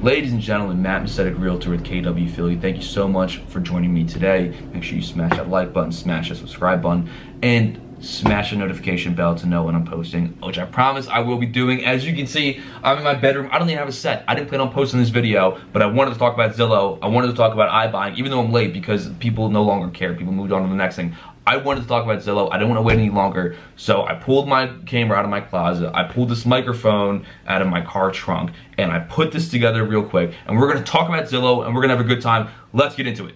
Ladies and gentlemen, Matt Macetic, Realtor with KW Philly. Thank you so much for joining me today. Make sure you smash that like button, smash that subscribe button, and smash the notification bell to know when I'm posting, which I promise I will be doing. As you can see, I'm in my bedroom. I don't even have a set. I didn't plan on posting this video, but I wanted to talk about Zillow. I wanted to talk about iBuying, even though I'm late because people no longer care. People moved on to the next thing. I wanted to talk about Zillow. I didn't want to wait any longer, so I pulled my camera out of my closet. I pulled this microphone out of my car trunk, and I put this together real quick, and we're going to talk about Zillow, and we're going to have a good time. Let's get into it.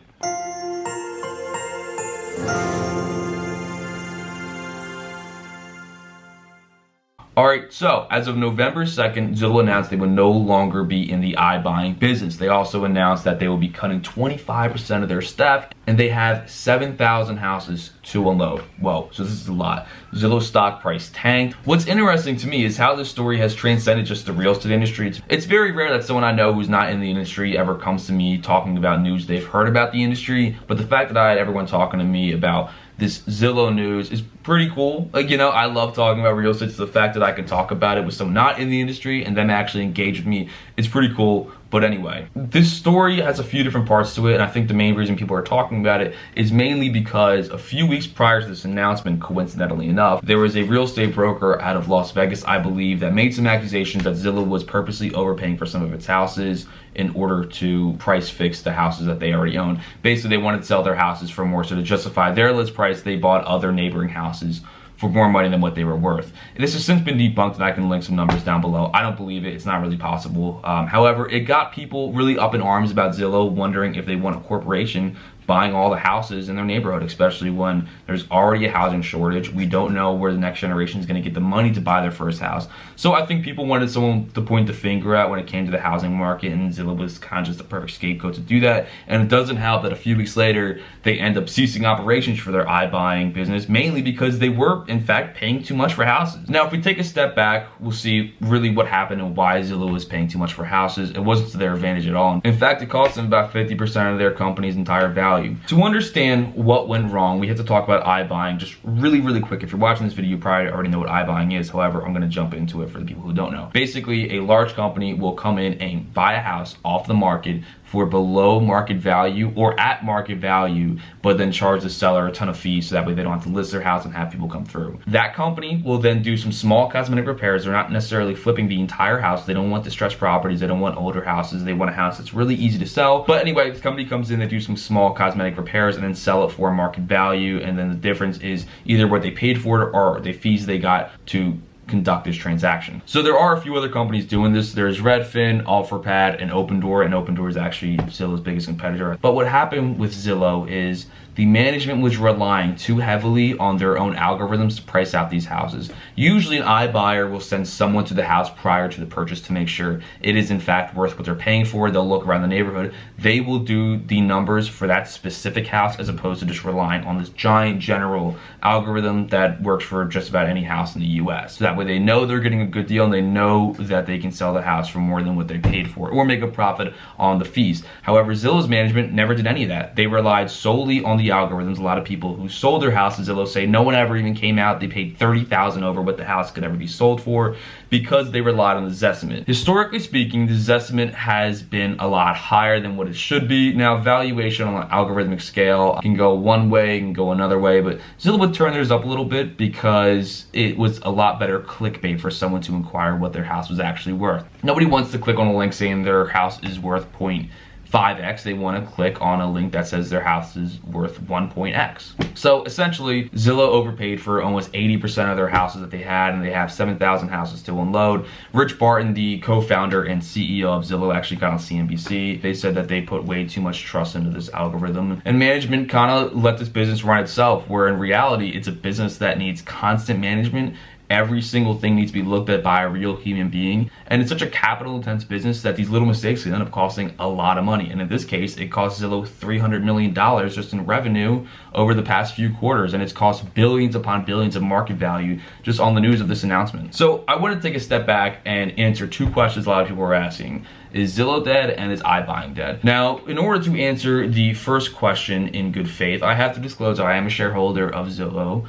Alright, so as of November 2nd, Zillow announced they will no longer be in the iBuying business. They also announced that they will be cutting 25% of their staff, and they have 7,000 houses to unload. Whoa, so this is a lot. Zillow's stock price tanked. What's interesting to me is how this story has transcended just the real estate industry. It's very rare that someone I know who's not in the industry ever comes to me talking about news they've heard about the industry, but the fact that I had everyone talking to me about this Zillow news is pretty cool. Like, you know, I love talking about real estate, so the fact that I can talk about it with someone not in the industry and them actually engage with me is pretty cool. But anyway, this story has a few different parts to it, and I think the main reason people are talking about it is mainly because a few weeks prior to this announcement, coincidentally enough, there was a real estate broker out of Las Vegas, I believe, that made some accusations that Zillow was purposely overpaying for some of its houses in order to price fix the houses that they already own. Basically, they wanted to sell their houses for more, so to justify their list price, they bought other neighboring houses for more money than what they were worth. And this has since been debunked, and I can link some numbers down below. I don't believe it. It's not really possible. However, it got people really up in arms about Zillow, wondering if they want a corporation buying all the houses in their neighborhood, especially when there's already a housing shortage. We don't know where the next generation is going to get the money to buy their first house. So I think people wanted someone to point the finger at when it came to the housing market, and Zillow was kind of just the perfect scapegoat to do that. And it doesn't help that a few weeks later, they end up ceasing operations for their iBuying business, mainly because they were, in fact, paying too much for houses. Now, if we take a step back, we'll see really what happened and why Zillow was paying too much for houses. It wasn't to their advantage at all. In fact, it cost them about 50% of their company's entire value. To understand what went wrong, we have to talk about iBuying just really quick. If you're watching this video, you probably already know what iBuying is. However, I'm going to jump into it for the people who don't know. Basically, a large company will come in and buy a house off the market for below market value or at market value, but then charge the seller a ton of fees so that way they don't have to list their house and have people come through. That company will then do some small cosmetic repairs. They're not necessarily flipping the entire house. They don't want distressed properties. They don't want older houses. They want a house that's really easy to sell. But anyway, this company comes in, they do some small cosmetic repairs and then sell it for market value. And then the difference is either what they paid for it or the fees they got to conduct this transaction. So there are a few other companies doing this. There's Redfin, OfferPad, and Opendoor, and Opendoor is actually Zillow's biggest competitor. But what happened with Zillow is the management was relying too heavily on their own algorithms to price out these houses. Usually an iBuyer will send someone to the house prior to the purchase to make sure it is in fact worth what they're paying for. They'll look around the neighborhood. They will do the numbers for that specific house as opposed to just relying on this giant general algorithm that works for just about any house in the US. So that way they know they're getting a good deal and they know that they can sell the house for more than what they paid for or make a profit on the fees. However, Zillow's management never did any of that. They relied solely on the algorithms. A lot of people who sold their house to Zillow say no one ever even came out. They paid $30,000 over what the house could ever be sold for because they relied on the Zestimate. Historically speaking, the Zestimate has been a lot higher than what it should be. Now, valuation on an algorithmic scale can go one way, can go another way, but Zillow would turn theirs up a little bit because it was a lot better clickbait for someone to inquire what their house was actually worth. Nobody wants to click on a link saying their house is worth 0.5x. They want to click on a link that says their house is worth 1.x. So essentially, Zillow overpaid for almost 80% of their houses that they had, and they have 7,000 houses to unload. Rich Barton, the co-founder and CEO of Zillow, actually got on CNBC. They said that they put way too much trust into this algorithm, and management kind of let this business run itself, where in reality, it's a business that needs constant management. Every single thing needs to be looked at by a real human being. And it's such a capital intense business that these little mistakes can end up costing a lot of money. And in this case, it cost Zillow $300 million just in revenue over the past few quarters. And it's cost billions upon billions of market value just on the news of this announcement. So I want to take a step back and answer two questions a lot of people are asking. Is Zillow dead and is iBuying dead? Now, in order to answer the first question in good faith, I have to disclose I am a shareholder of Zillow.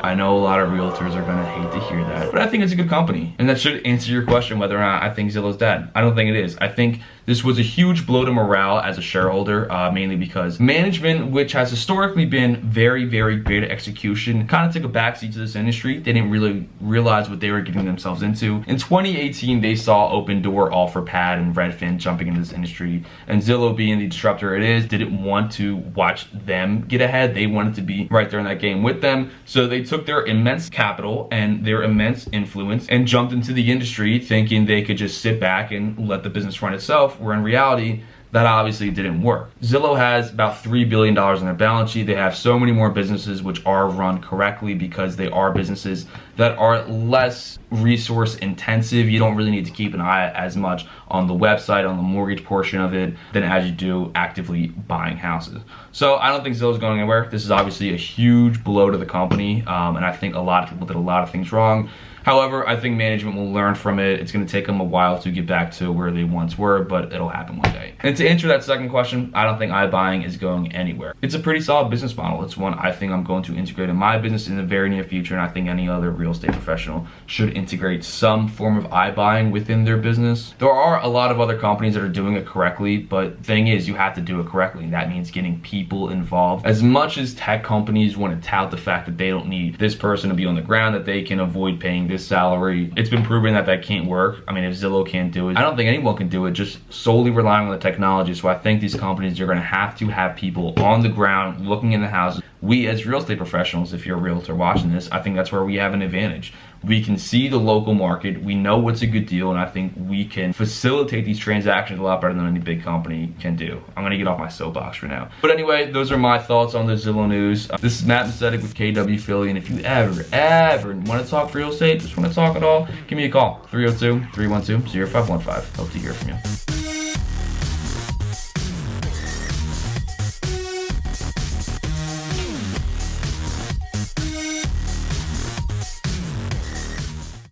I know a lot of realtors are gonna hate to hear that, but I think it's a good company. And that should answer your question whether or not I think Zillow's dead. I don't think it is. I think this was a huge blow to morale as a shareholder, mainly because management, which has historically been very, very great at execution, kind of took a backseat to this industry. They didn't really realize what they were getting themselves into. In 2018, they saw Opendoor, OfferPad, and Redfin jumping into this industry, and Zillow, being the disruptor it is, didn't want to watch them get ahead. They wanted to be right there in that game with them. So they took their immense capital and their immense influence and jumped into the industry thinking they could just sit back and let the business run itself, where in reality, that obviously didn't work. Zillow has about $3 billion on their balance sheet. They have so many more businesses which are run correctly because they are businesses that are less resource intensive. You don't really need to keep an eye as much on the website, on the mortgage portion of it, than as you do actively buying houses. So I don't think Zillow's going anywhere. This is obviously a huge blow to the company, and I think a lot of people did a lot of things wrong. However, I think management will learn from it. It's going to take them a while to get back to where they once were, but it'll happen one day. And to answer that second question, I don't think iBuying is going anywhere. It's a pretty solid business model. It's one I think I'm going to integrate in my business in the very near future, and I think any other real estate professional should integrate some form of iBuying within their business. There are a lot of other companies that are doing it correctly, but the thing is, you have to do it correctly, and that means getting people involved. As much as tech companies want to tout the fact that they don't need this person to be on the ground, that they can avoid paying this salary, it's been proven that that can't work. I mean, if Zillow can't do it, I don't think anyone can do it, just solely relying on the technology. So I think these companies are going to have people on the ground looking in the houses. We as real estate professionals, if you're a realtor watching this, I think that's where we have an advantage. We can see the local market, we know what's a good deal, and I think we can facilitate these transactions a lot better than any big company can do. I'm gonna get off my soapbox for now. But anyway, those are my thoughts on the Zillow news. This is Matt Macetic with KW Philly, and if you ever want to talk real estate, just want to talk at all, give me a call, 302-312-0515. Hope to hear from you.